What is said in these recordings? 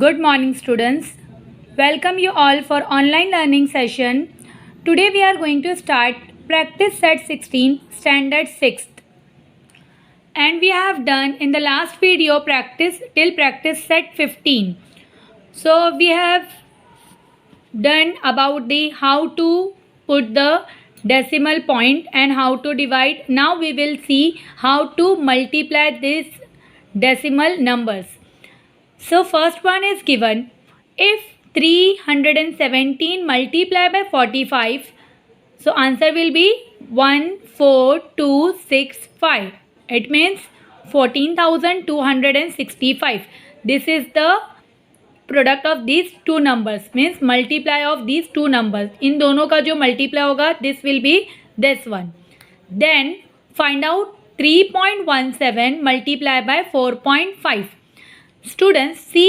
Good morning, students. Welcome you all for online learning session. Today we are going to start practice set 16 standard 6th, and we have done in the last video practice till practice set 15. So we have done about the how to put the decimal point and how to divide. Now we will see how to multiply these decimal numbers. So first one is given, if 317 multiplied by 45, so answer will be 14265. It means 14,265. This is the product of these two numbers, means multiply of these two numbers. इन दोनों का जो multiply होगा this will be this one. Then find out 3.17 multiply by 4.5. Students see,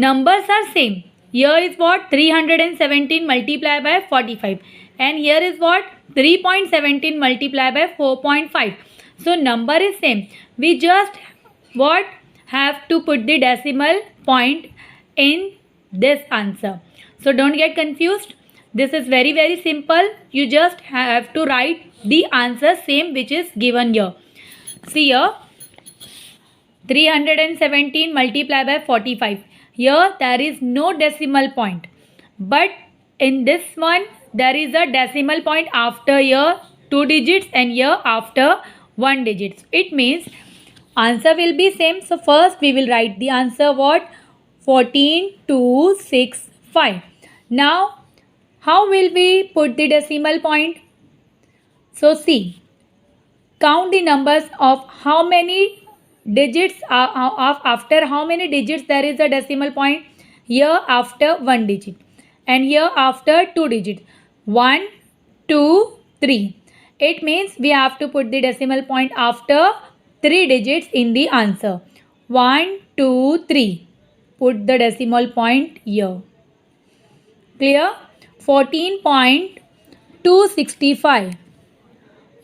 numbers are same. Here is what 317 multiplied by 45 and here is what 3.17 multiplied by 4.5. So number is same. We just what have to put the decimal point in this answer. So don't get confused. This is very simple. You just have to write the answer same which is given here. See here, 317 multiplied by 45. Here there is no decimal point, but in this one there is a decimal point after here 2 digits and here after 1 digit. It means answer will be same. So first we will write the answer what 14,265. Now how will we put the decimal point? So see, count the numbers of how many digits of after how many digits there is a decimal point. Here after 1 digit and here after 2 digits, 1 2 3. It means we have to put the decimal point after 3 digits in the answer. 1 2 3. Put the decimal point here. Clear? 14.265.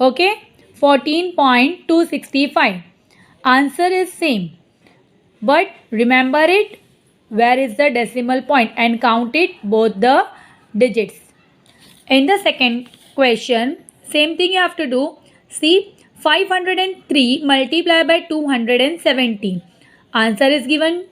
Okay, 14.265. Answer is same, but remember it where is the decimal point and count it both the digits. In the second question, same thing you have to do. See, 503 multiplied by 270. Answer is given.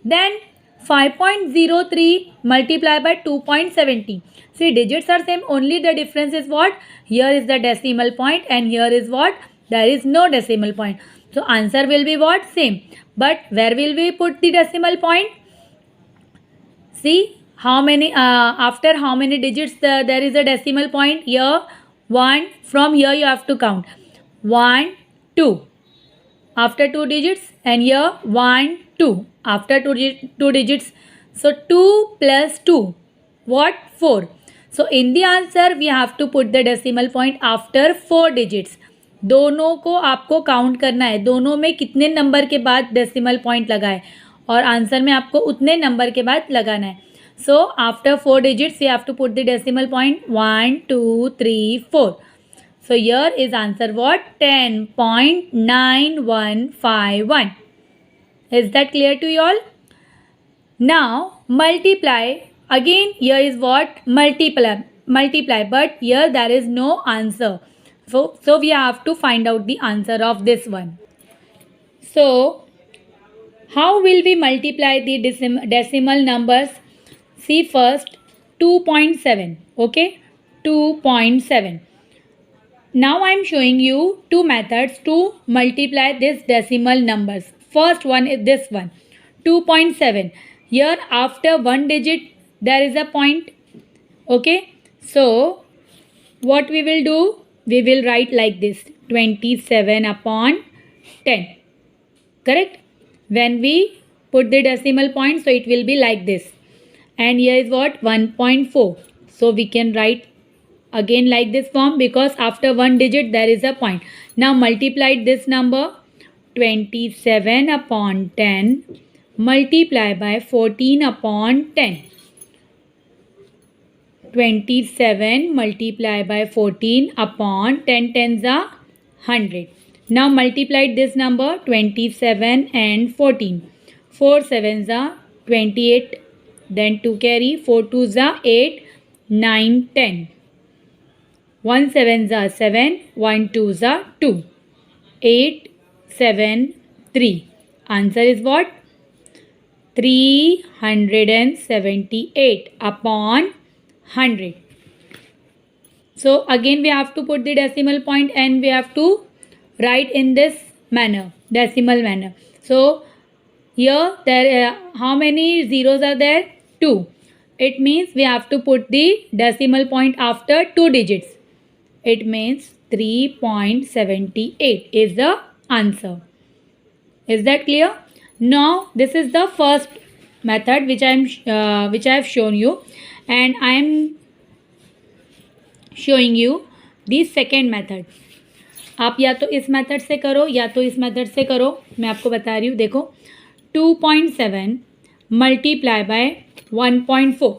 Then 5.03 multiplied by 2.70. See, digits are same, only the difference is what here is the decimal point and here is what there is no decimal point. So answer will be what same, but where will we put the decimal point? See, how many after how many digits there is a decimal point. Here 1, from here you have to count 1 2 after 2 digits and here 1 2 after 2 digits. So 2 plus 2 what 4. So in the answer we have to put the decimal point after 4 digits. दोनों को आपको count करना है, दोनों में कितने number के बाद डेसिमल पॉइंट लगा है और आंसर में आपको उतने नंबर के बाद लगाना है. So after 4 digits you have to put the decimal point 1 2 3 4. So here is answer what 10.9151. Is that clear to you all? Now multiply again. Here is what multiply but here there is no answer. So we have to find out the answer of this one. So how will we multiply the decimal numbers? See, first 2.7. Okay, 2.7. Now I am showing you two methods to multiply this decimal numbers. First one is this one, 2.7. Here after 1 digit there is a point. Okay, so what we will do? We will write like this, 27 upon 10. Correct? When we put the decimal point, so it will be like this. And here is what 1.4. So we can write again like this form because after 1 digit there is a point. Now multiply this number 27 upon 10 multiply by 14 upon 10. 27 multiplied by 14 upon 10 tens are 100. Now multiply this number 27 and 14. 4 sevens are 28, then 2 carry, 4 2s are 8, 9, 10. 1 7s are 7, 1 2s are 2, 8, 7, 3. Answer is what? 378 upon 100. So again we have to put the decimal point and we have to write in this manner, decimal manner. So here there how many zeros are there? 2. It means we have to put the decimal point after 2 digits. It means 3.78 is the answer. Is that clear? Now this is the first method which I have shown you, and I am showing you the second method. आप या तो इस method से करो या तो इस method से करो. मैं आपको बता रही हूँ. देखो 2.7 multiply by 1.4.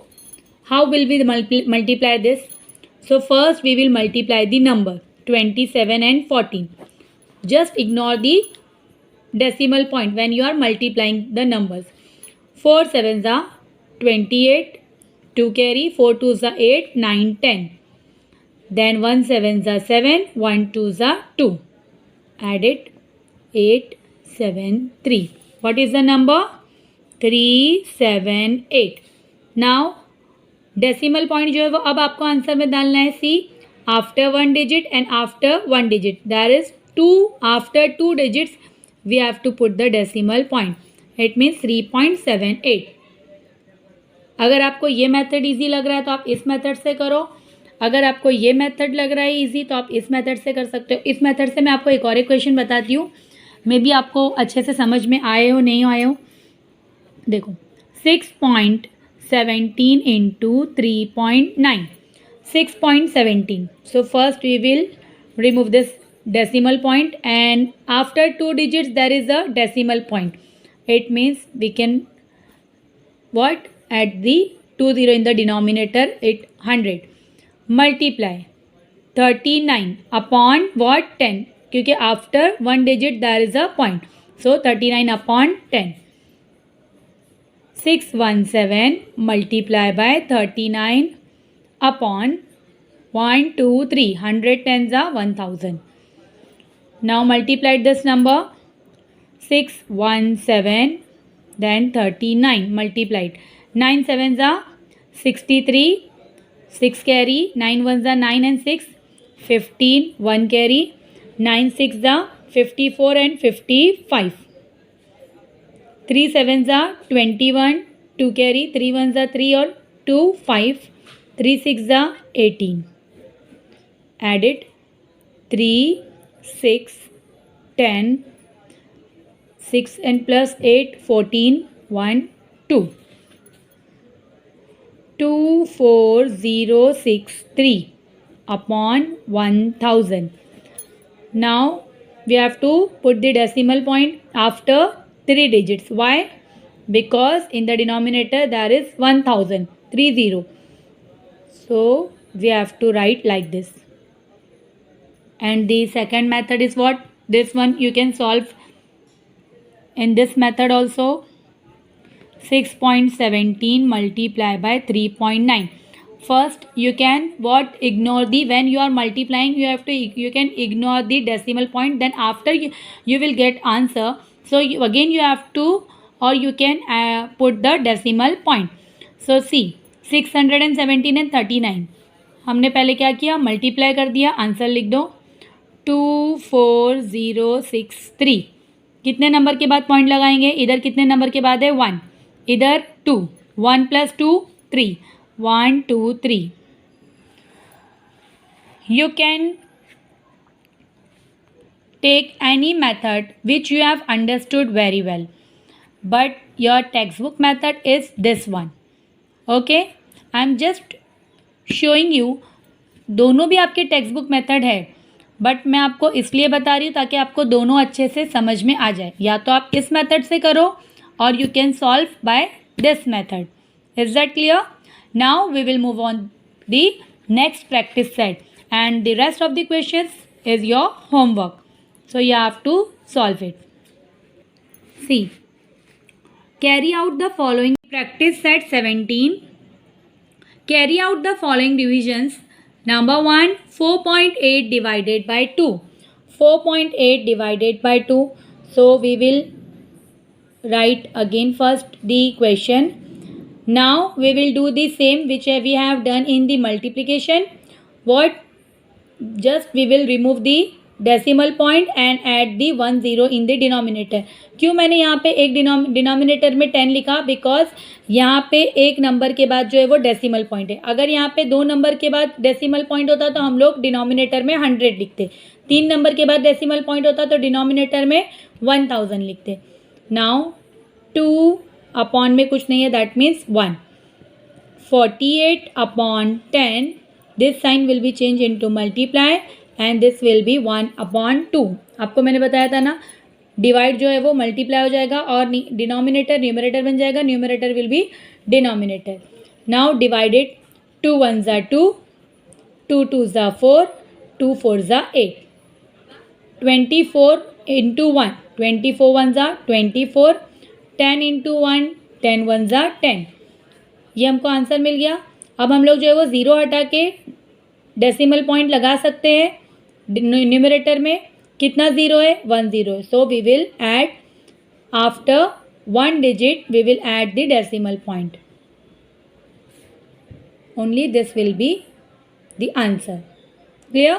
How will we multiply this? So first we will multiply the number 27 and 14. Just ignore the decimal point when you are multiplying the numbers. 4 7s are 28, 2 carry, 4 2s are 8, 9, 10. Then 1 7s are 7, 1 2s are 2. Add it, 8, 7, 3. What is the number? 378. Now decimal point जो है वो अब आपको answer में डालना है. सी after 1 digit and after 1 digit, there is 2. After 2 digits we have to put the decimal point. It means 3.78. अगर आपको ये मेथड इजी लग रहा है तो आप इस मेथड से करो. अगर आपको ये मेथड लग रहा है इजी तो आप इस मेथड से कर सकते हो. इस मेथड से मैं आपको एक और इक्वेशन बताती हूँ, मे बी आपको अच्छे से समझ में आए हो नहीं आए हो. देखो 6.17 into 3.9. 6.17. So first we will remove this decimal point, and after 2 digits there is a decimal point. It means we can what? Add the 20 in the denominator, it 100. Multiply 39 upon what? 10. क्योंकि after 1 digit there is a point. So 39 upon 10. 617 multiply by 39 upon 1 2 3. 100 tens are 1000. Now multiply this number. 617 then 39 multiplied. 9 sevens are 63. 6 carry. 9 ones are 9 and 6. 15. 1 carry. 9 6 are 54 and 55. 3 sevens are 21. 2 carry. 3 ones are 3 or 2 5. 3 6 are 18. Add it. 3 6 10. 6 and plus 8 14. 1 2. 24063 upon 1000. Now we have to put the decimal point after 3 digits. Why? Because in the denominator there is 1000. 30. So we have to write like this. And the second method is what? This one you can solve in this method also. 6.17 multiply by 3.9. First you can what? Ignore the, when you are multiplying you can ignore the decimal point, then after you will get answer. So again you have to, or you can put the decimal point. So see 617 and 39 हमने पहले क्या किया? Multiply कर दिया. Answer लिख दो 24063. कितने number के बाद पॉइंट लगाएंगे? इधर कितने नंबर के बाद है? 1. इधर 2. 1 plus 2 3. 1 2 3. You can take any method which you have understood very well, but your textbook method is this one. Okay, I am just showing you. दोनों भी आपके टेक्स्ट बुक मेथड है, बट मैं आपको इसलिए बता रही हूँ ताकि आपको दोनों अच्छे से समझ में आ जाए. या तो आप इस मेथड से करो और you can solve by this method. Is that clear? Now we will move on the next practice set, and the rest of the questions is your homework. So you have to solve it. See, Carry out the following practice set 17. Carry out the following divisions. Number 1, 4.8 divided by 2. 4.8 divided by 2. So we will write again first the question. Now we will do the same which we have done in the multiplication. What? Just we will remove the decimal point and add the 1 0 in the denominator. क्यों मैंने यहाँ पे एक denominator में 10 लिखा? Because यहाँ पे एक नंबर के बाद जो है वो डेसिमल पॉइंट है. अगर यहाँ पे 2 नंबर के बाद डेसिमल पॉइंट होता तो हम लोग डिनोमिनेटर में 100 लिखते. 3 नंबर के बाद डेसिमल पॉइंट होता तो डिनोमिनेटर में 1000 लिखते. नाउ 2 अपॉन में कुछ नहीं है, that means 1. 48 upon 10, this sign will be change into multiply and this will be 1 upon 2. आपको मैंने बताया था ना, डिवाइड जो है वो मल्टीप्लाई हो जाएगा और डिनोमिनेटर न्यूमरेटर बन जाएगा, numerator will be denominator. Now divided 2 1 ज़ा 2, 2 2 ज़ा 4, 2 4 ज़ा 8. 24 इंटू 1, 24 1 ज़ा 24. 10 इंटू 1, 10 1 ज़ा 10. ये हमको आंसर मिल गया. अब हम लोग जो है वो ज़ीरो हटा के डेसिमल पॉइंट लगा सकते हैं. न्यूमरेटर में कितना ज़ीरो है? 1 0. So we will add after 1 digit we will add the decimal point. Only this will be the answer. Clear?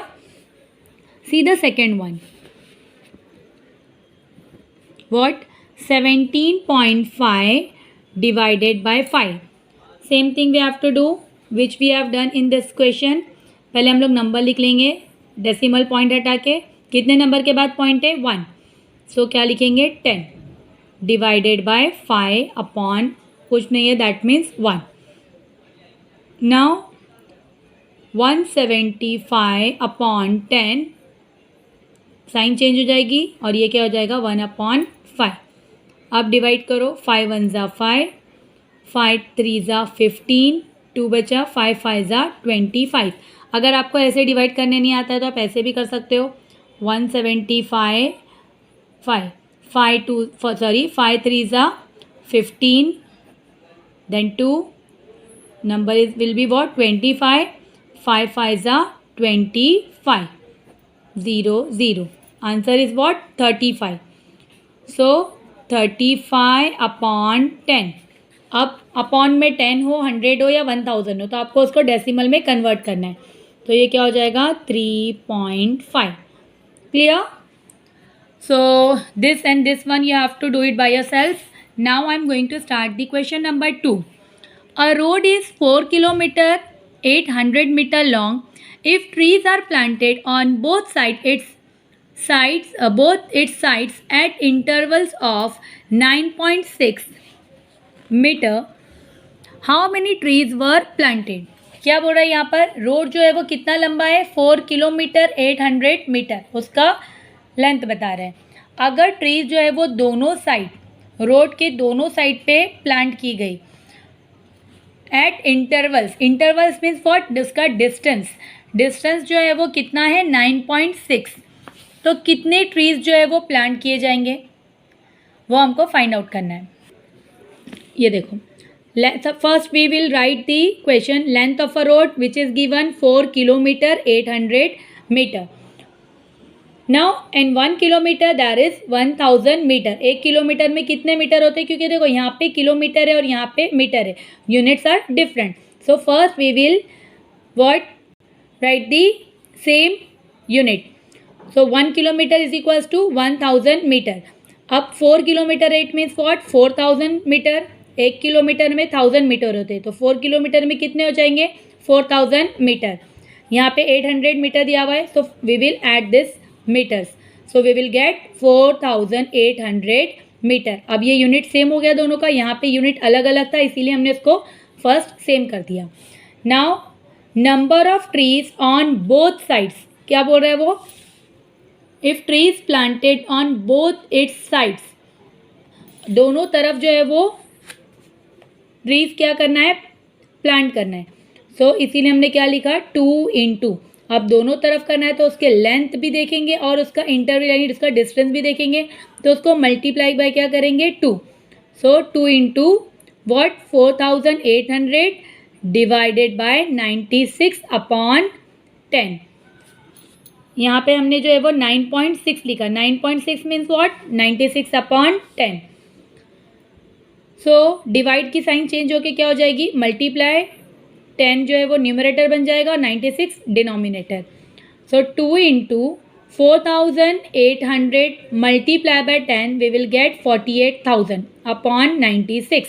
See the second one. What? 17.5 divided by 5. Same thing we have to do which we have done in this question. पहले हम लोग number लिख लेंगे decimal point हटा के. कितने number के बाद पॉइंट है? 1. सो क्या लिखेंगे? 10 डिवाइडेड बाय 5 अपॉन कुछ नहीं है, that means 1. Now 175 upon 10, sign change हो जाएगी और ये क्या हो जाएगा? 1 अपॉन 5. अब डिवाइड करो. 5 1 ज़ा 5, 5 3 ज़ा 15, 2 बचा, 5 5 ज़ा 25. अगर आपको ऐसे डिवाइड करने नहीं आता है तो आप ऐसे भी कर सकते हो. 175 5 3 ज़ा 15, then 2 number is will be what? 25. 5 5 ज़ा 25, 0 0. Answer is what? 35. So 35 upon 10. अब अपॉन में 10 हो, 100 हो या 1000 हो तो आपको उसको डेसिमल में कन्वर्ट करना है. तो ये क्या हो जाएगा? 3.5. Clear? So this and this one you have to do it by yourself. Now I am going to start the question number 2. A road is 4 kilometre 800 metre long. If trees are planted on both its sides at intervals of 9.6 meter, how many trees were planted? क्या बोल रहा है यहाँ पर? Road जो है वो कितना लंबा है? 4 किलोमीटर 800 मीटर, उसका लेंथ बता रहे हैं. अगर ट्रीज जो है वो दोनों साइड, रोड के दोनों साइड पे प्लांट की गई eight intervals. Intervals means what? उसका डिस्टेंस जो है वो कितना है? 9.6. तो कितने ट्रीज जो है वो प्लांट किए जाएंगे वो हमको फाइंड आउट करना है. ये देखो, first we will write the question. Length of a road which is given 4 kilometre 800 metre. Now in 1 kilometre there is 1000 metre. 1 kilometre में कितने मीटर होते हैं? क्योंकि देखो यहाँ पे किलोमीटर है और यहाँ पे मीटर है, units are different. So first we will what? Write the same unit. So 1 kilometre is equals to 1000 metre. अब 4 kilometre 8 means what? 4000 metre. 1 kilometre में 1000 मीटर होते हैं तो 4 किलोमीटर में कितने हो जाएंगे? 4000 मीटर. यहाँ पे 800 मीटर दिया हुआ है, so we will add this metres. So we will get 4800 metre. अब ये यूनिट सेम हो गया दोनों का. यहाँ पे यूनिट अलग अलग था इसीलिए हमने इसको फर्स्ट सेम कर दिया. Now number of trees on both sides. क्या बोल रहा है वो? If trees planted on both it's sides, दोनों तरफ जो है वो ट्रीज क्या करना है? प्लांट करना है. सो इसीलिए हमने क्या लिखा? 2 इंटू. अब दोनों तरफ करना है तो उसके लेंथ भी देखेंगे और उसका इंटरवल यानी उसका डिस्टेंस भी देखेंगे, तो उसको मल्टीप्लाई बाय क्या करेंगे? 2. So 2 into what? 4800 divided by 96 upon 10. यहाँ पे हमने जो है वो 9.6 लिखा. 9.6 means what? 96 upon 10. So divide की साइन चेंज होके क्या हो जाएगी? मल्टीप्लाई. 10 जो है वो न्यूमरेटर बन जाएगा, 96 denominator. So 2 into 4800 multiply by 10 we will get 48,000 upon 96.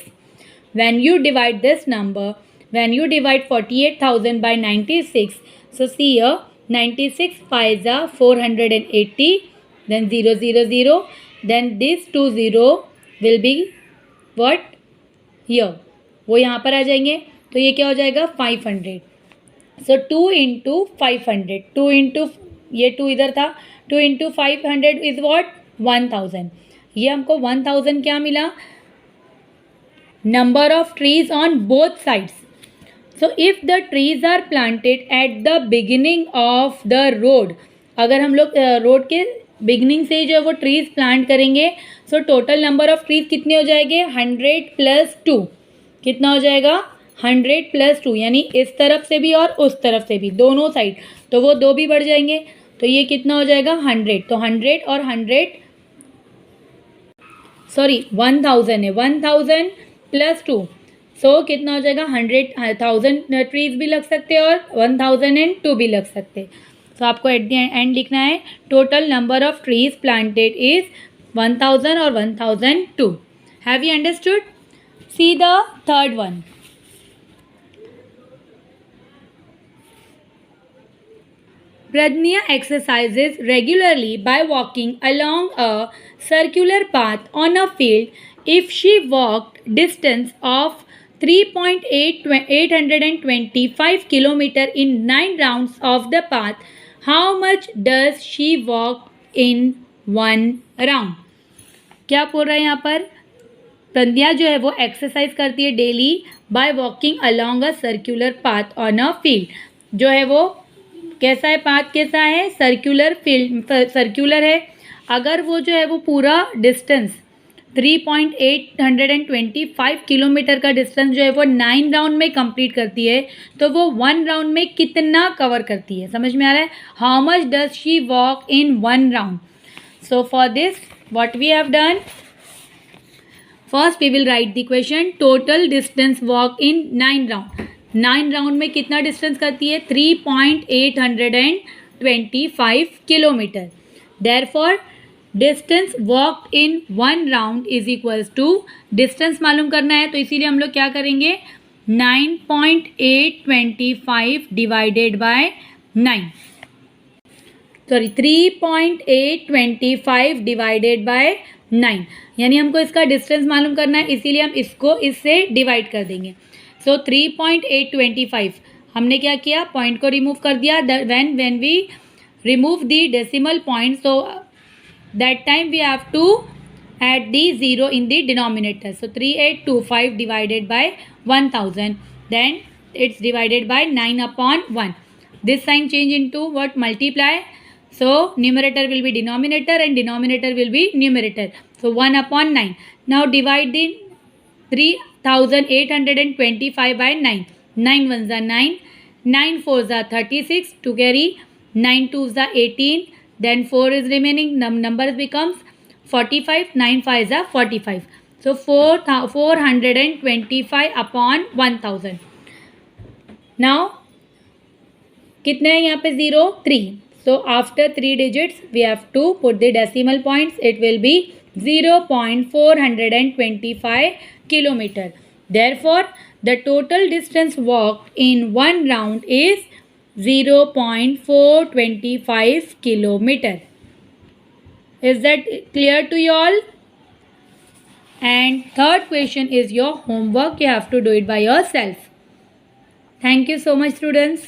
When you divide this number, when you divide 48,000 by 96, so see here, 96 5s are 480, then 0 0 0, then this 2 0 will be what? Here. वो यहाँ पर आ जाएंगे, तो ये क्या हो जाएगा? 500. सो 2 इंटू 500, 2 इंटू ये 2 इधर था, 2 इंटू 500 इज वॉट? 1000. ये हमको 1000 क्या मिला? Number of trees on both sides. So if the trees are planted at the beginning of the road, अगर हम लोग रोड के बिगिनिंग से जो है वो ट्रीज प्लांट करेंगे, so total number of trees कितने हो जाएंगे? 100 प्लस 2. कितना हो जाएगा? 100 प्लस 2, यानी इस तरफ से भी और उस तरफ से भी, दोनों साइड, तो वो 2 भी बढ़ जाएंगे. तो ये कितना हो जाएगा? 100. तो 100 और 100 सॉरी 1000 है, 1000 प्लस 2, सो कितना हो जाएगा? 100,000 ट्रीज भी लग सकते हैं और 1002 भी लग सकते. सो आपको एट द एंड लिखना है total number of trees planted is 1000 और 1002. Have you understood? See the third one. Pradnya exercises regularly by walking along a circular path on a field. If she walked distance of 3.825 km in 9 rounds of the path, how much does she walk in 1 round? क्या बोल रहा है यहाँ पर? प्रज्ञा जो है वो exercise करती है daily by walking along a circular path on a field. जो है वो कैसा है? पाथ कैसा है? सर्कुलर फील्ड, सर्कुलर है. अगर वो जो है वो पूरा डिस्टेंस 3.825 किलोमीटर का डिस्टेंस जो है वो 9 राउंड में कंप्लीट करती है, तो वो 1 राउंड में कितना कवर करती है? समझ में आ रहा है? How much does she walk in 1 round? So for this what we have done, first we will write the question. Total distance walk in 9 round. 9 round में कितना डिस्टेंस करती है? 3.825 kilometre. Therefore distance walk in 1 round is equals to, distance मालूम करना है तो इसीलिए हम लोग क्या करेंगे? 9.825 divided by 9, sorry 3.825 divided by 9, यानी हमको इसका डिस्टेंस मालूम करना है, इसीलिए हम इसको इससे डिवाइड कर देंगे. सो 3.825 हमने क्या किया? पॉइंट को रिमूव कर दिया. When we remove the decimal point, so that time we have to add the 0 in the denominator. So 3825 divided by 1000, then it's divided by 9 upon 1. This sign change into what? Multiply. So numerator will be denominator and denominator will be numerator. So 1 upon 9. Now divide the 3,825 by 9. 9 ones are 9, 9 fours are 36 to carry, 9 twos are 18, then 4 is remaining, numbers becomes 45, 9 fives are 45. So 425 upon 1000. Now कितने हैं यहाँ पे? 0 3. So after 3 digits we have to put the decimal points. It will be 0.425 kilometer. Therefore the total distance walked in 1 round is 0.425 kilometer. Is that clear to you all? And third question is your homework. You have to do it by yourself. Thank you so much, students.